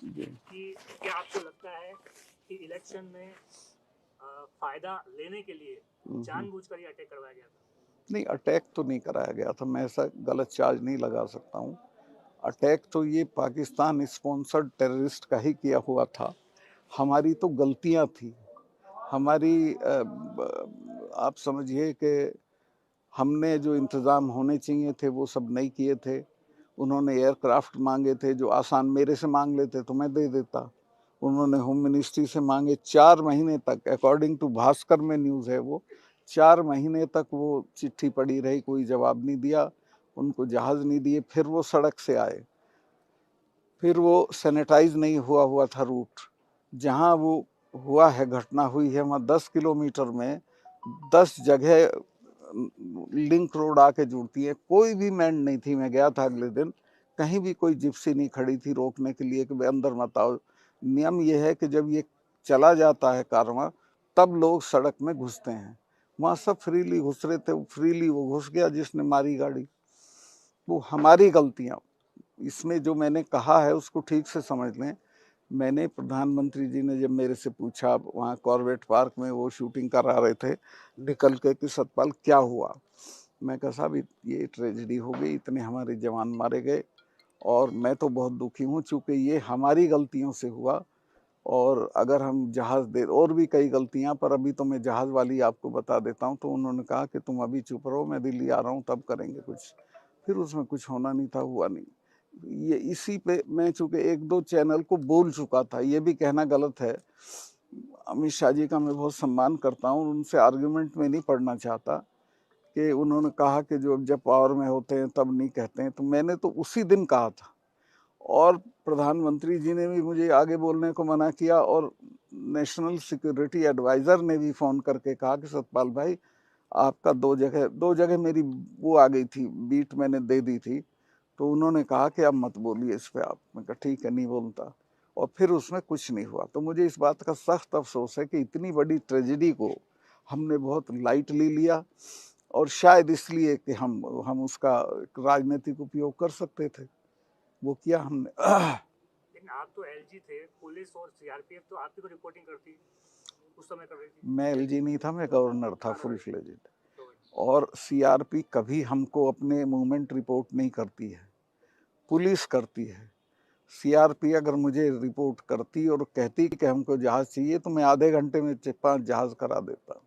कि क्या आपको लगता है कि इलेक्शन में फायदा लेने के लिए जानबूझकर ये अटैक करवाया गया था? नहीं, अटैक तो नहीं कराया गया था, मैं ऐसा गलत चार्ज नहीं लगा सकता हूँ। अटैक तो ये पाकिस्तान स्पॉन्सर्ड टेररिस्ट का ही किया हुआ था। हमारी तो गलतियां थी। हमारी आप समझिए कि हमने जो इंतज़ाम होने चाहिए थे वो सब नहीं किए थे। उन्होंने एयरक्राफ्ट मांगे थे जो आसान, मेरे से मांग लेते तो मैं दे देता। उन्होंने होम मिनिस्ट्री से मांगे। 4 महीने तक, अकॉर्डिंग टू भास्कर में न्यूज़ है वो, 4 महीने तक वो चिट्ठी पड़ी रही, कोई जवाब नहीं दिया, उनको जहाज़ नहीं दिए। फिर वो सड़क से आए, फिर वो सैनिटाइज नहीं हुआ था रूट। जहाँ वो हुआ है, घटना हुई है, वहाँ 10 किलोमीटर में 10 जगह लिंक रोड आके जुड़ती है। कोई भी मैन नहीं थी, मैं गया था अगले दिन, कहीं भी कोई जिप्सी नहीं खड़ी थी रोकने के लिए कि भाई अंदर मत आओ। नियम ये है कि जब ये चला जाता है कारवां तब लोग सड़क में घुसते हैं। वहाँ सब फ्रीली घुस रहे थे, फ्रीली वो घुस गया जिसने मारी गाड़ी। वो हमारी गलतियाँ, इसमें जो मैंने कहा है उसको ठीक से समझ लें। मैंने, प्रधानमंत्री जी ने जब मेरे से पूछा वहाँ कॉर्बेट पार्क में वो शूटिंग करा रहे थे निकल के कि सतपाल क्या हुआ, मैं कहा साहब ये ट्रेजेडी हो गई, इतने हमारे जवान मारे गए और मैं तो बहुत दुखी हूँ चूँकि ये हमारी गलतियों से हुआ। और अगर हम जहाज़ दे, और भी कई गलतियाँ, पर अभी तो मैं जहाज़ वाली आपको बता देता हूँ। तो उन्होंने कहा कि तुम अभी चुप रहो, मैं दिल्ली आ रहा हूँ तब करेंगे कुछ। फिर उसमें कुछ होना नहीं था, हुआ नहीं। ये इसी पे मैं चूंकि 1-2 चैनल को बोल चुका था, ये भी कहना गलत है। अमित शाह जी का मैं बहुत सम्मान करता हूँ, उनसे आर्गुमेंट में नहीं पढ़ना चाहता कि उन्होंने कहा कि जो जब पावर में होते हैं तब नहीं कहते हैं, तो मैंने तो उसी दिन कहा था। और प्रधानमंत्री जी ने भी मुझे आगे बोलने को मना किया और नेशनल सिक्योरिटी एडवाइजर ने भी फोन करके कहा कि सतपाल भाई आपका 2 जगह मेरी वो आ गई थी, बीट मैंने दे दी थी, तो उन्होंने कहा कि अब मत बोलिए इस पे आप। मैं कहा ठीक है, नहीं बोलता। और फिर उसमें कुछ नहीं हुआ। तो मुझे इस बात का सख्त अफसोस है कि इतनी बड़ी ट्रेजेडी को हमने बहुत लाइटली लिया, और शायद इसलिए कि हम उसका राजनीतिक उपयोग कर सकते थे, वो किया हमने। लेकिन आप तो एलजी थे, पुलिस और सीआरपीएफ तो आपकी तो रिपोर्टिंग करती उस समय कर रही थी। मैं एलजी नहीं था, मैं गवर्नर था फुल फ्लेजेड। और सीआरपी कभी हमको अपने मूवमेंट रिपोर्ट नहीं करती है, पुलिस करती है। सीआरपी अगर मुझे रिपोर्ट करती और कहती कि हमको जहाज चाहिए तो मैं आधे घंटे में 5 जहाज करा देता।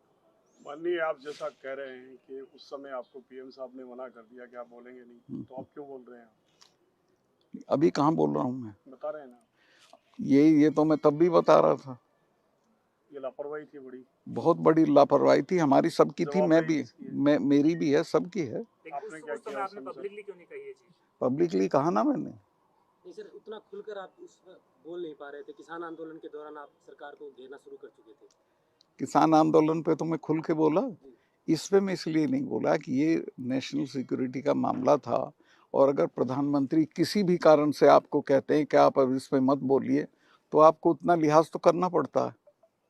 माननीय, आप जैसा कह रहे हैं कि उस समय आपको पीएम साहब ने मना कर दिया कि आप बोलेंगे नहीं, तो आप क्यों बोल रहे हैं? अभी कहाँ बोल रहा हूँ मैं, बता रहे हैं ना, ये तो मैं तब भी बता रहा था। ये लापरवाही थी बड़ी, बहुत बड़ी लापरवाही थी, हमारी सबकी थी, मैं भी, जवाबदेही मेरी भी है, सबकी है। आपने क्या किया उस समय? पब्लिकली क्यों नहीं कही ये चीज? पब्लिकली कहा ना मैंने। नहीं सर, उतना खुलकर आप उस बोल नहीं पा रहे थे। किसान आंदोलन के दौरान आप सरकार को घेरना शुरू कर चुके थे। किसान आंदोलन पे तो मैं खुल के बोला, इस पे मैं इसलिए नहीं बोला कि ये नेशनल सिक्योरिटी का मामला था। और अगर प्रधानमंत्री किसी भी कारण से आपको कहते हैं कि आप अब इस पे मत बोलिए, तो आपको उतना लिहाज तो करना पड़ता है।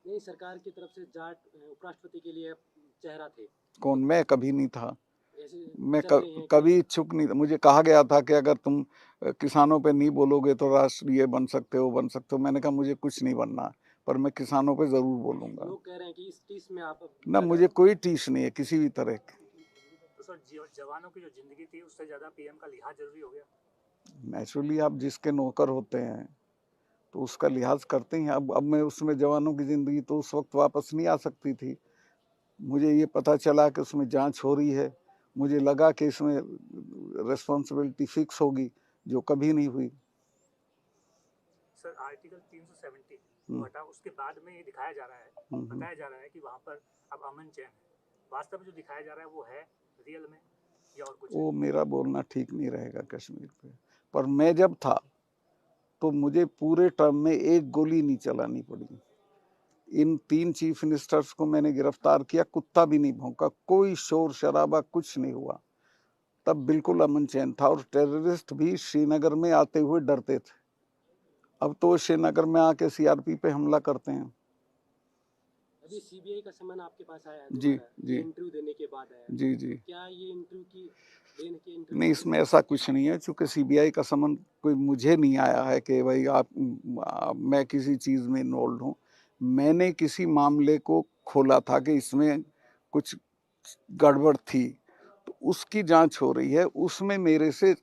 नहीं, सरकार की तरफ से जाट उपराष्ट्रपति के लिए चेहरा थे। कौन? मैं कभी नहीं था। मैं चल रही हैं कभी इच्छुक नहीं था। मुझे कहा गया था कि अगर तुम किसानों पे नहीं बोलोगे तो राष्ट्रीय बन सकते हो, बन सकते हो। मैंने कहा मुझे कुछ नहीं बनना, पर मैं किसानों पे जरूर बोलूंगा। लोग कह रहे हैं कि इस टीस में आप ना, मुझे कोई टीस नहीं है किसी भी तरह की। तो सर जवानों की जो जिंदगी थी उससे ज्यादा पीएम का लिहाज जरूरी हो गया। नेचुरली आप जिसके नौकर होते हैं तो उसका लिहाज करते हैं। अब मैं उसमें, जवानों की जिंदगी तो उस वक्त वापस नहीं आ सकती थी। मुझे ये पता चला कि उसमें जांच हो रही है, मुझे लगा कि इसमें रिस्पॉन्सिबिलिटी फिक्स होगी, जो कभी नहीं हुई। सर आर्टिकल 370 हटा, उसके बाद में ये दिखाया जा रहा है, बताया जा रहा है कि वहाँ पर अब अमन चैन है। वास्तव में जो दिखाया जा रहा है वो है रियल में या और कुछ? वो मेरा बोलना ठीक नहीं रहेगा कश्मीर पे, पर मैं जब था तो मुझे पूरे टर्म में एक गोली नहीं चलानी पड़ी। इन 3 चीफ मिनिस्टर्स को मैंने गिरफ्तार किया, कुत्ता भी नहीं भौंका, कोई शोर शराबा कुछ नहीं हुआ। तब बिल्कुल अमन चैन था और टेररिस्ट भी श्रीनगर में आते हुए डरते थे। अब तो श्रीनगर में आके सीआरपी पे हमला करते हैं। अभी सीबीआई का समन आपके पास आया है जी दोबारा, जी इंटरव्यू देने के बाद आया। जी जी। क्या ये इंटरव्यू की देने के इंटरव्यू? नहीं, इसमें ऐसा कुछ नहीं है, चूंकि सीबीआई का समन कोई मुझे नहीं आया है कि भाई मैं किसी चीज़ में इन्वॉल्व हूँ। मैंने किसी मामले को खोला था कि इसमें कुछ गड़बड़ थी, तो उसकी जांच हो रही है। उसमें मेरे से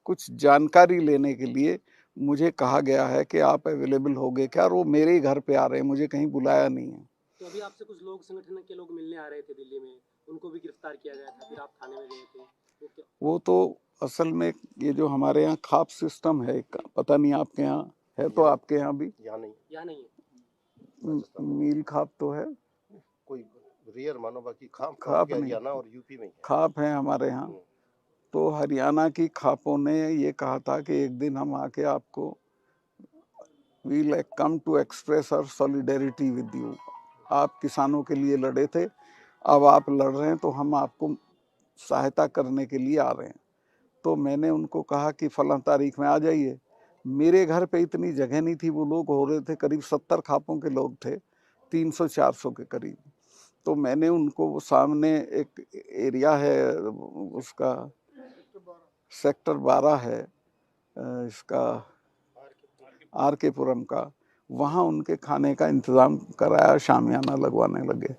कुछ जानकारी लेने के लिए मुझे कहा गया है कि आप अवेलेबल होगे क्या, और वो मेरे ही घर पे आ रहे हैं, मुझे कहीं बुलाया नहीं है। तो अभी आपसे कुछ लोग, संगठन के लोग मिलने आ रहे थे दिल्ली में, उनको भी गिरफ्तार किया गया था, फिर आप थाने में गए थे, वो क्या? वो तो असल में ये जो हमारे यहाँ खाप सिस्टम है, पता नहीं आपके यहाँ है, तो आपके यहाँ भी यहाँ नहीं, यहाँ नहीं है। मील खाप तो है, कोई रेयर मानो, बाकी खाप तो खाप आपके नहीं, हरियाणा और यूपी में ही है। खाप है हमारे यहाँ। तो हरियाणा की खापों ने ये कहा था कि एक दिन हम आके आपको we'll come to express our solidarity with you. आप किसानों के लिए लड़े थे, अब आप लड़ रहे हैं तो हम आपको सहायता करने के लिए आ रहे हैं। तो मैंने उनको कहा कि फलां तारीख में आ जाइए। मेरे घर पे इतनी जगह नहीं थी, वो लोग हो रहे थे करीब 70 खापों के लोग थे, 300-400 के करीब। तो मैंने उनको वो सामने एक एरिया है उसका, सेक्टर 12 है इसका आर के पुरम का, वहाँ उनके खाने का इंतज़ाम कराया, शामियाना लगवाने लगे।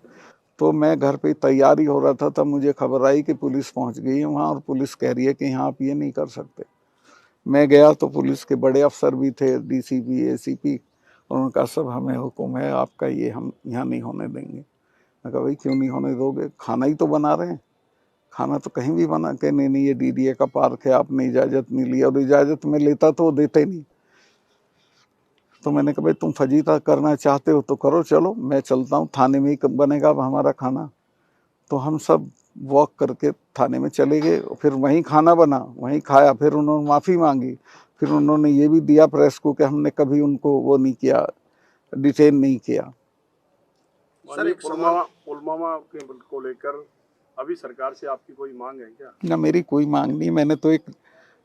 तो मैं घर पे तैयारी हो रहा था, तब मुझे खबर आई कि पुलिस पहुंच गई है वहाँ, और पुलिस कह रही है कि यहाँ आप ये नहीं कर सकते। मैं गया तो पुलिस के बड़े अफसर भी थे, डीसीपी, एसीपी, और उनका सब हमें हुक्म है आपका, ये हम यहाँ नहीं होने देंगे। मैं कहा भाई क्यों नहीं होने दोगे, खाना ही तो बना रहे हैं, खाना तो कहीं भी बना के। नहीं ये डीडीए का पार्क है, आपने इजाज़त नहीं ली, और इजाज़त में लेता तो वो देते नहीं। तो मैंने कहा भाई तुम फजीता करना चाहते हो तो करो, चलो मैं चलता हूँ, थाने में ही बनेगा अब हमारा खाना। तो हम सब वॉक करके थाने में चले गए, फिर वहीं खाना बना, वहीं खाया। फिर उन्होंने माफ़ी मांगी, फिर उन्होंने ये भी दिया प्रेस को कि हमने कभी उनको वो नहीं किया, डिटेन नहीं किया। सर पुलवामा को लेकर अभी सरकार से आपकी कोई मांग है क्या? ना, मेरी कोई मांग नहीं। मैंने तो एक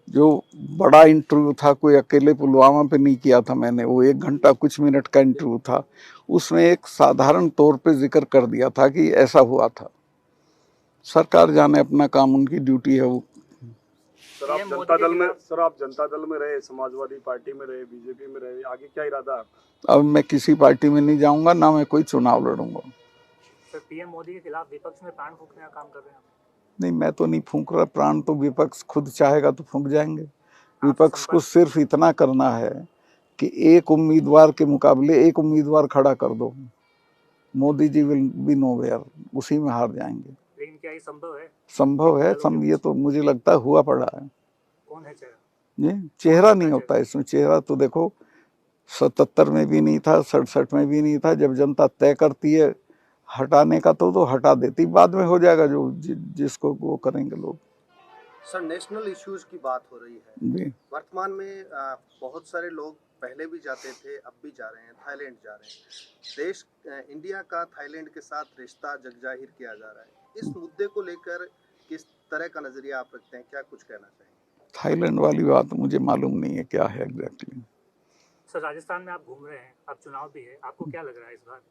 जो बड़ा इंटरव्यू था, कोई अकेले पुलवामा पे नहीं किया था मैंने, वो 1 घंटा कुछ मिनट का इंटरव्यू था, उसमें एक साधारण तौर पे जिक्र कर दिया था कि ऐसा हुआ था। सरकार जाने, अपना काम, उनकी ड्यूटी है वो। सर आप जनता दल में रहे, समाजवादी पार्टी में रहे, बीजेपी में रहे, आगे क्या इरादा है? अब मैं किसी पार्टी में नहीं जाऊंगा, ना मैं कोई चुनाव लड़ूंगा। सर पीएम मोदी के खिलाफ विपक्ष में प्राण फूंकने का काम कर रहे हैं आप? नहीं, मैं तो नहीं फूंक रहा प्राण, तो विपक्ष खुद चाहेगा तो फूंक जाएंगे। विपक्ष को सिर्फ इतना करना है कि एक उम्मीदवार के मुकाबले एक उम्मीदवार खड़ा कर दो, Modi ji will be nowhere, उसी में हार जाएंगे। लेकिन क्या ये संभव है? संभव है, ये तो मुझे लगता है हुआ पड़ा है। कौन है चेहरा? ये चेहरा नहीं होता इसमें, चेहरा तो देखो 77 में भी नहीं था, 67 में भी नहीं था। जब जनता तय करती है हटाने का तो हटा देती, बाद में हो जाएगा जो जिसको वो करेंगे लोग। सर नेशनल इश्यूज की बात हो रही है जी। वर्तमान में, बहुत सारे लोग पहले भी जाते थे, अब भी जा रहे हैं, थाईलैंड जा रहे हैं। देश इंडिया का थाईलैंड के साथ रिश्ता जगजाहिर किया जा रहा है, इस मुद्दे को लेकर किस तरह का नजरिया आप रखते हैं, क्या कुछ कहना चाहिए? थाईलैंड वाली बात मुझे मालूम नहीं है क्या है एग्जैक्टली। सर राजस्थान में आप घूम रहे हैं, अब चुनाव भी है, आपको क्या लग रहा है इस बार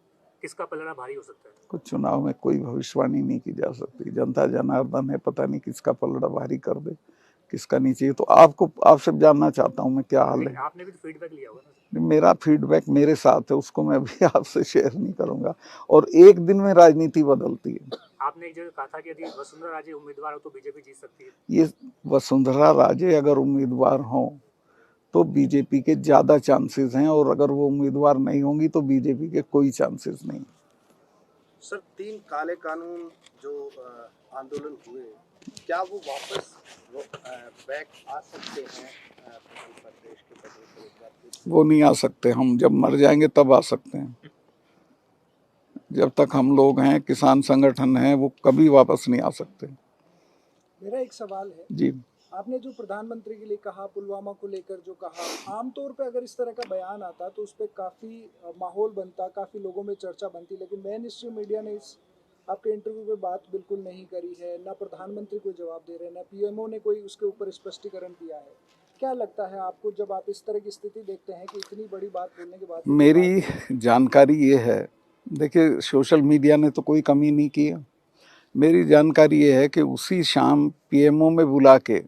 किसका पलड़ा भारी हो सकता है? कुछ चुनाव में कोई भविष्यवाणी नहीं की जा सकती, जनता जनार्दन है, पता नहीं किसका पलड़ा भारी कर दे, किसका नीचे। तो आपसे जानना चाहता हूँ मैं क्या हाल है। आपने भी तो फीडबैक लिया होगा ना? मेरा फीडबैक मेरे साथ है, उसको मैं अभी आपसे शेयर नहीं करूंगा। और एक दिन में राजनीति बदलती है। आपने एक जगह कहा था कि यदि वसुंधरा राजे उम्मीदवार हो तो बीजेपी जीत सकती है। ये वसुंधरा राजे अगर उम्मीदवार हों तो बीजेपी के ज्यादा चांसेस हैं, और अगर वो उम्मीदवार नहीं होंगी तो बीजेपी के कोई चांसेस नहीं। सर 3 काले कानून जो आंदोलन हुए, क्या वो वापस बैक आ सकते हैं प्रदेश के? वो नहीं आ सकते, हम जब मर जाएंगे तब आ सकते हैं। जब तक हम लोग हैं, किसान संगठन हैं, वो कभी वापस नहीं आ सकते। मेरा एक सवाल है जी। आपने जो प्रधानमंत्री के लिए कहा, पुलवामा को लेकर जो कहा, आमतौर पे अगर इस तरह का बयान आता तो उस पर काफ़ी माहौल बनता, काफ़ी लोगों में चर्चा बनती, लेकिन मेन स्ट्रीम मीडिया ने इस आपके इंटरव्यू पे बात बिल्कुल नहीं करी है, ना प्रधानमंत्री कोई जवाब दे रहे हैं, ना पीएमओ ने कोई उसके ऊपर स्पष्टीकरण दिया है। क्या लगता है आपको जब आप इस तरह की स्थिति देखते हैं कि इतनी बड़ी बात बोलने के बाद? मेरी जानकारी ये है, देखिए सोशल मीडिया ने तो कोई कमी नहीं की है, मेरी जानकारी ये है कि उसी शाम पीएमओ में बुला के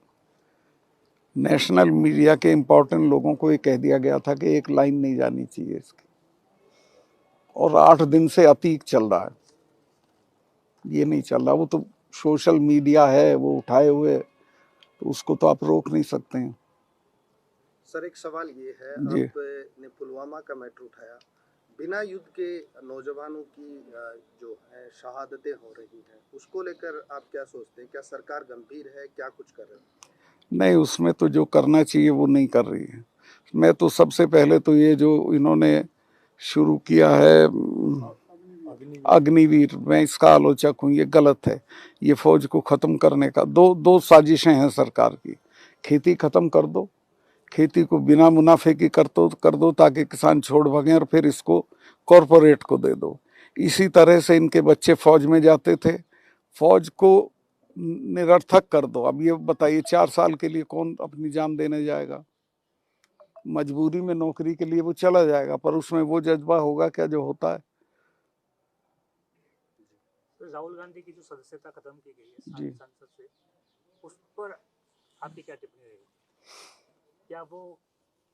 नेशनल मीडिया के इम्पोर्टेंट लोगों को ये कह दिया गया था कि एक लाइन नहीं जानी चाहिए इसकी, और 8 दिन से अतीक चल रहा है, ये नहीं चल रहा। वो तो सोशल मीडिया है, वो उठाए हुए, तो उसको तो आप रोक नहीं सकते हैं। सर एक सवाल ये है, जी। आपने पुलवामा का मैटर उठाया, बिना युद्ध के नौजवानों की जो है शहादतें हो रही हैं, उसको लेकर आप क्या सोचते हैं? क्या सरकार गंभीर है? क्या कुछ कर रही है? नहीं, उसमें तो जो करना चाहिए वो नहीं कर रही है। मैं तो सबसे पहले तो ये जो इन्होंने शुरू किया है अग्निवीर, मैं इसका आलोचक हूँ, ये गलत है। ये फौज को ख़त्म करने का दो साजिशें हैं सरकार की। खेती ख़त्म कर दो, खेती को बिना मुनाफे की कर दो ताकि किसान छोड़ भागें, और फिर इसको कॉरपोरेट को दे दो। इसी तरह से इनके बच्चे फौज में जाते थे, फौज को निरर्थक कर दो। अब ये बताइए 4 साल के लिए कौन अपनी जान देने जाएगा? मजबूरी में नौकरी के लिए वो चला जाएगा, पर उसमें वो जज्बा होगा क्या जो होता है? तो राहुल गांधी की जो सदस्यता खत्म की गई है जी। संसद से, उस पर आपकी क्या टिप्पणी रहेगी? क्या वो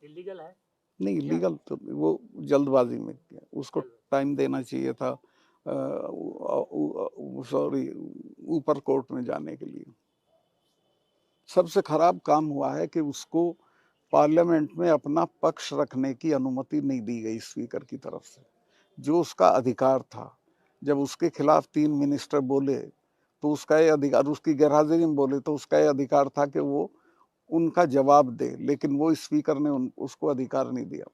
इलीगल है? नहीं, लीगल तो वो जल्दबाजी में किया, उसको टाइम देना चाहिए था सॉरी ऊपर कोर्ट में जाने के लिए। सबसे खराब काम हुआ है कि उसको पार्लियामेंट में अपना पक्ष रखने की अनुमति नहीं दी गई स्पीकर की तरफ से, जो उसका अधिकार था। जब उसके खिलाफ 3 मिनिस्टर बोले तो उसका ये अधिकार, उसकी गैरहाजिरी में बोले तो उसका ये अधिकार था कि वो उनका जवाब दे, लेकिन वो स्पीकर ने उसको अधिकार नहीं दिया।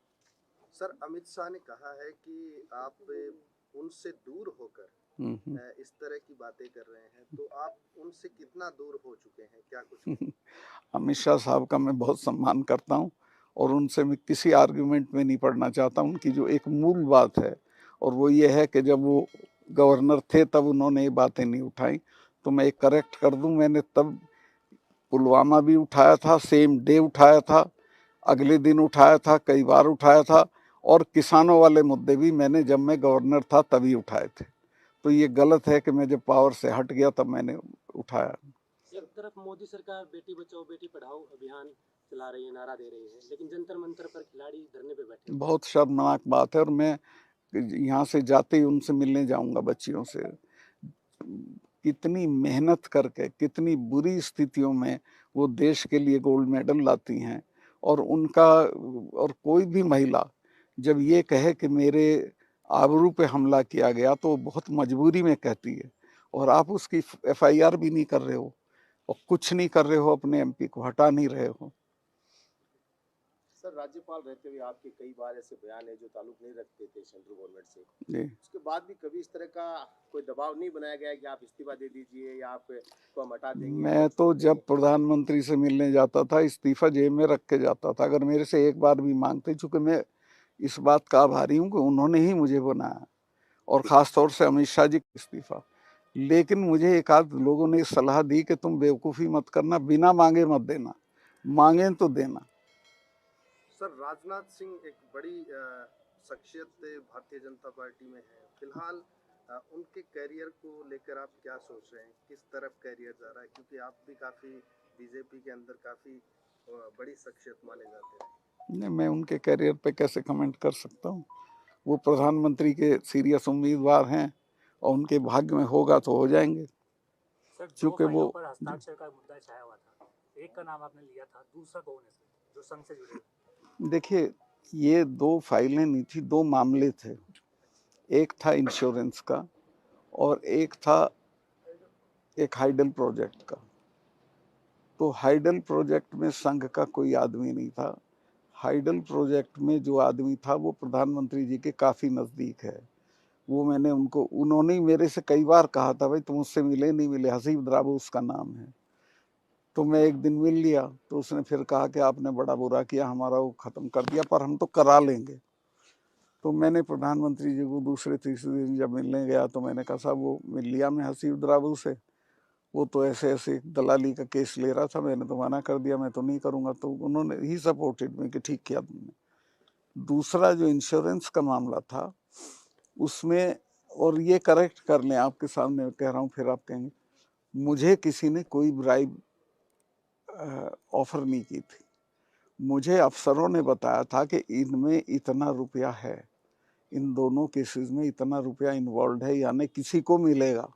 सर अमित शाह ने कहा है कि आप उनसे दूर होकर इस तरह की बातें कर रहे हैं, तो आप उनसे कितना दूर हो चुके हैं, क्या कुछ? अमित शाह साहब का मैं बहुत सम्मान करता हूँ, और उनसे मैं किसी आर्ग्यूमेंट में नहीं पड़ना चाहता। उनकी जो एक मूल बात है, और वो ये है कि जब वो गवर्नर थे तब उन्होंने ये बातें नहीं उठाई। तो मैं एक करेक्ट कर दूं, मैंने तब पुलवामा भी उठाया था, सेम डे उठाया था, अगले दिन उठाया था, कई बार उठाया था, और किसानों वाले मुद्दे भी मैंने जब मैं गवर्नर था तभी उठाए थे। तो ये गलत है कि मैं जब पावर से हट गया तब मैंने उठाया। एक तरफ मोदी सरकार बेटी बचाओ बेटी पढ़ाओ अभियान चला रही है, नारा दे रही है, लेकिन जंतर मंतर पर खिलाड़ी धरने पे बैठे हैं। बहुत शर्मनाक बात है, और मैं यहाँ से जाते ही उनसे मिलने जाऊंगा, बच्चियों से। कितनी मेहनत करके, कितनी बुरी स्थितियों में वो देश के लिए गोल्ड मेडल लाती हैं, और उनका, और कोई भी महिला जब ये कहे कि मेरे आबरू पे हमला किया गया तो वो बहुत मजबूरी में कहती है, और आप उसकी एफआईआर भी नहीं कर रहे हो, और कुछ नहीं कर रहे हो, अपने एमपी को हटा नहीं रहे हो। सर राज्यपाल रहते हुए आपके कई बार ऐसे बयान है जो ताल्लुक नहीं रखते थे सेंट्रल गवर्नमेंट से, जी। उसके बाद भी कभी इस तरह का कोई दबाव नहीं बनाया गया कि आप इस्तीफा दे दीजिए या आपको हम हटा देंगे? मैं तो जब प्रधानमंत्री से मिलने जाता था इस्तीफा जेब में रख के जाता था, अगर मेरे से एक बार भी मांगते, चूंकि मैं इस बात का आभारी हूँ कि उन्होंने ही मुझे बनाया, और ख़ास तौर से अमित शाह जी इस्तीफा। लेकिन मुझे एक आध लोगों ने सलाह दी कि तुम बेवकूफ़ी मत करना, बिना मांगे मत देना, मांगे तो देना। सर राजनाथ सिंह एक बड़ी शख्सियत भारतीय जनता पार्टी में है, फिलहाल उनके करियर को लेकर आप क्या सोच रहे हैं? किस तरफ करियर जा रहा है? क्योंकि आप भी काफ़ी बीजेपी के अंदर काफ़ी बड़ी शख्सियत माने जाते हैं। नहीं, मैं उनके करियर पे कैसे कमेंट कर सकता हूँ? वो प्रधानमंत्री के सीरियस उम्मीदवार हैं, और उनके भाग्य में होगा तो हो जाएंगे। सर चूंकि वो पर हस्ताक्षर का मुद्दा छाया हुआ था, एक का नाम आपने लिया था, दूसरा कौन है सर जो संघ से जुड़े? देखिए, ये 2 फाइलें नहीं थी, 2 मामले थे। एक था इंश्योरेंस का, और एक था एक हाइडल प्रोजेक्ट का। तो हाइडल प्रोजेक्ट में संघ का कोई आदमी नहीं था। हाइडल प्रोजेक्ट में जो आदमी था वो प्रधानमंत्री जी के काफ़ी नज़दीक है। वो मैंने उन्होंने ही मेरे से कई बार कहा था, भाई तुम उससे मिले नहीं मिले, हसीब द्राबो उसका नाम है। तो मैं एक दिन मिल लिया, तो उसने फिर कहा कि आपने बड़ा बुरा किया, हमारा वो ख़त्म कर दिया, पर हम तो करा लेंगे। तो मैंने प्रधानमंत्री जी को दूसरे तीसरे दिन जब मिलने गया तो मैंने कहा, साहब वो मिल लिया मैं हसीब द्राबू से, वो तो ऐसे ऐसे दलाली का केस ले रहा था, मैंने तो मना कर दिया, मैं तो नहीं करूँगा। तो उन्होंने ही सपोर्टेड में कि ठीक किया तुमने। दूसरा जो इंश्योरेंस का मामला था, उसमें और ये करेक्ट कर लें, आपके सामने कह रहा हूँ, फिर आप कहेंगे मुझे किसी ने कोई ब्राइब ऑफर नहीं की थी। मुझे अफसरों ने बताया था कि इनमें इतना रुपया है, इन दोनों केसेस में इतना रुपया इन्वॉल्व है, यानी किसी को मिलेगा।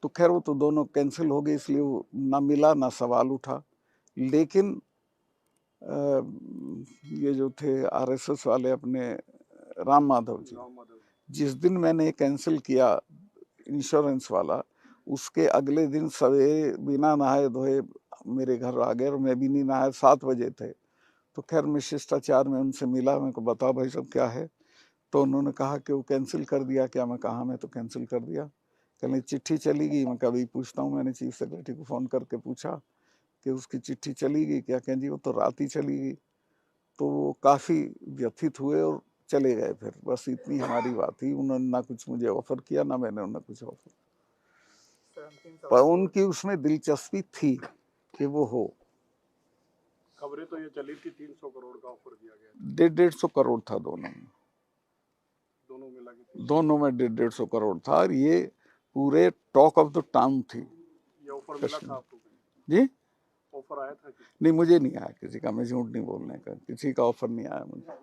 तो खैर वो तो दोनों कैंसिल हो गए, इसलिए वो ना मिला ना सवाल उठा। लेकिन ये जो थे आरएसएस वाले अपने राम माधव जी, जिस दिन मैंने कैंसिल किया इंश्योरेंस वाला, उसके अगले दिन सवेरे बिना नहाए धोए मेरे घर आ गए, और मैं भी नहीं नहाया, 7 बजे थे। तो खैर मैं शिष्टाचार में उनसे मिला, मैं को बताओ भाई साहब क्या है। तो उन्होंने कहा कि वो कैंसिल कर दिया क्या। मैं कहा मैं तो कैंसिल कर दिया। कहने चिट्ठी चली गई। मैं कभी पूछता हूँ, मैंने चीफ सेक्रेटरी को फ़ोन करके पूछा कि उसकी चिट्ठी चली गई क्या। कहें जी वो तो रात ही चली गई। तो वो काफ़ी व्यथित हुए और चले गए। फिर बस इतनी हमारी बात थी। उन्होंने ना कुछ मुझे ऑफर किया, ना मैंने उन्हें कुछ ऑफर। सर अंतिम पर सवाल उनकी उसमें दिलचस्पी थी कि वो हो। खबरें तो ये चली थी 300 करोड़ का ऑफर दिया गया, 150 करोड़ था दोनों में, दोनों मिला के। दोनों में 150 करोड़ था। और ये पूरे टॉक ऑफ द टाउन थी। ये ऑफर मिला था आपको? जी ऑफर आया था? नहीं, मुझे नहीं आया किसी का, मैं झूठ नहीं बोलने का, किसी का ऑफर नहीं आया मुझे।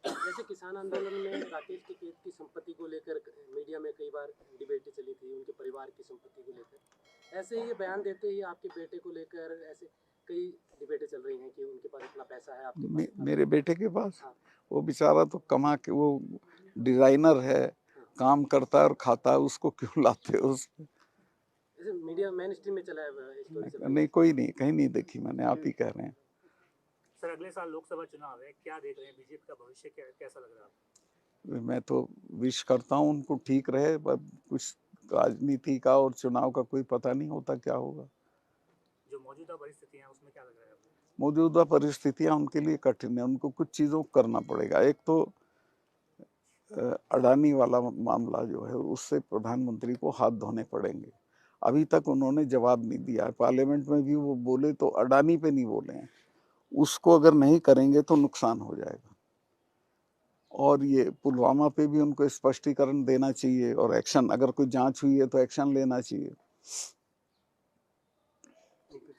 जैसे किसान आंदोलन में राकेश टिकैत की संपत्ति को लेकर मीडिया में कई बार डिबेट चली थी, उनके परिवार की संपत्ति को लेकर। ऐसे ही ये बयान देते ही आपके बेटे को लेकर ऐसे कई डिबेटें चल रही हैं कि उनके पास इतना पैसा है, आपके पास इतना मेरे बेटे के पास? हाँ। वो बेचारा तो कमा के, वो डिजाइनर है, काम करता है और खाता है, उसको क्यों लाते हो उसमें? जैसे मीडिया मेन स्ट्रीम में चला है स्टोरी चल रही है। नहीं, कोई नहीं, कहीं नहीं देखी मैंने, आप ही कह रहे हैं। सर अगले साल लोकसभा चुनाव है, क्या देख रहे हैं बीजेपी का भविष्य कैसा लग रहा है आपको? मैं तो विश करता हूँ उनको ठीक रहे, पर कुछ राजनीति का और चुनाव का कोई पता नहीं होता क्या होगा। जो मौजूदा परिस्थितियां हैं उसमें क्या लग रहा है आपको? मौजूदा परिस्थितियां उनके लिए कठिन है, उनको कुछ चीज़ों को करना पड़ेगा। एक तो अडानी वाला मामला जो है, उससे प्रधानमंत्री को हाथ धोने पड़ेंगे। अभी तक उन्होंने जवाब नहीं दिया है। पार्लियामेंट में भी वो बोले तो अडानी पे नहीं बोले हैं। उसको अगर नहीं करेंगे तो नुकसान हो जाएगा। और ये पुलवामा पे भी उनको स्पष्टीकरण देना चाहिए, और एक्शन, अगर कोई जांच हुई है तो एक्शन लेना चाहिए।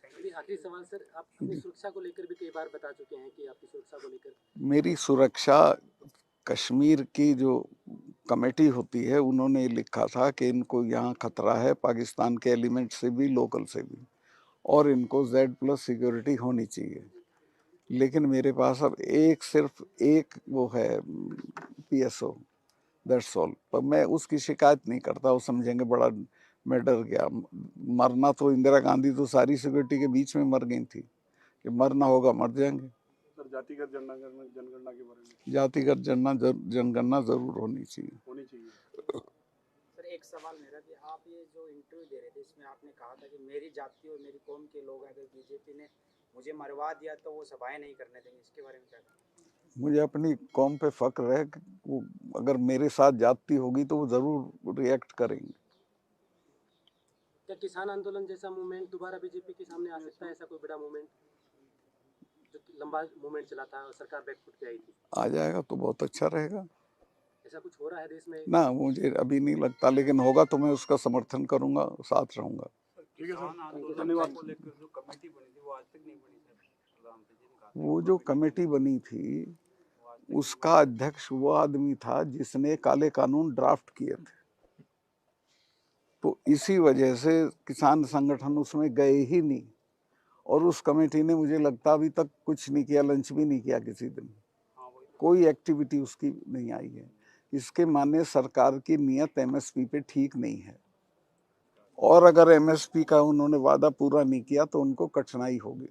अभी आखिरी सवाल सर, आप अपनी सुरक्षा को लेकर भी कई बार बता चुके हैं कि आपकी सुरक्षा को लेकर। मेरी सुरक्षा, कश्मीर की जो कमेटी होती है, उन्होंने लिखा था कि इनको यहाँ खतरा है पाकिस्तान के एलिमेंट से भी, लोकल से भी, और इनको Z+ सिक्योरिटी होनी चाहिए। लेकिन मेरे पास अब सिर्फ एक वो है PSO, दैट्स ऑल। पर मैं उसकी शिकायत नहीं करता, वो समझेंगे बड़ा मैं डर गया। मरना तो इंदिरा गांधी तो सारी सिक्योरिटी के बीच में मर गई थी, कि मरना होगा मर जाएंगे। सर जातिगत जनगणना के बारे में? जातिगत जनगणना जरूर होनी चाहिए। सर एक सवाल मेरा कि आप ये जो इंटरव्यू दे रहे थे, इसमें आपने कहा था कि मेरी जाति और मेरी कौम के लोग अगर बीजेपी ने मुझे मरवा दिया तो वो सभाएं नहीं करने देंगे, इसके बारे में क्या कहा? मुझे अपनी कौम पे फक्र है कि वो अगर मेरे साथ जाति होगी तो वो जरूर रिएक्ट करेंगे। क्या किसान आंदोलन जैसा मूवमेंट दोबारा बीजेपी के सामने आ सकता है? ऐसा कोई बड़ा मूवमेंट जो लंबा मूवमेंट चला था और सरकार बैकफुट पे आई थी, आ जाएगा तो बहुत अच्छा रहेगा। ऐसा कुछ हो रहा है देश में? ना, मुझे अभी नहीं लगता, लेकिन होगा तो मैं उसका समर्थन करूंगा, साथ रहूंगा। ठीक है सर, धन्यवाद। को लेकर जो कमेटी बनी थी वो आज तक नहीं बनी सर। वो जो कमेटी बनी थी, उसका अध्यक्ष वो आदमी था जिसने काले कानून ड्राफ्ट किए थे। तो इसी वजह से किसान संगठन उसमें गए ही नहीं, और उस कमेटी ने मुझे लगता अभी तक कुछ नहीं किया, लंच भी नहीं किया किसी दिन, कोई एक्टिविटी उसकी नहीं आई है। इसके माने सरकार की नीयत MSP पे ठीक नहीं है, और अगर MSP का उन्होंने वादा पूरा नहीं किया तो उनको कठिनाई होगी।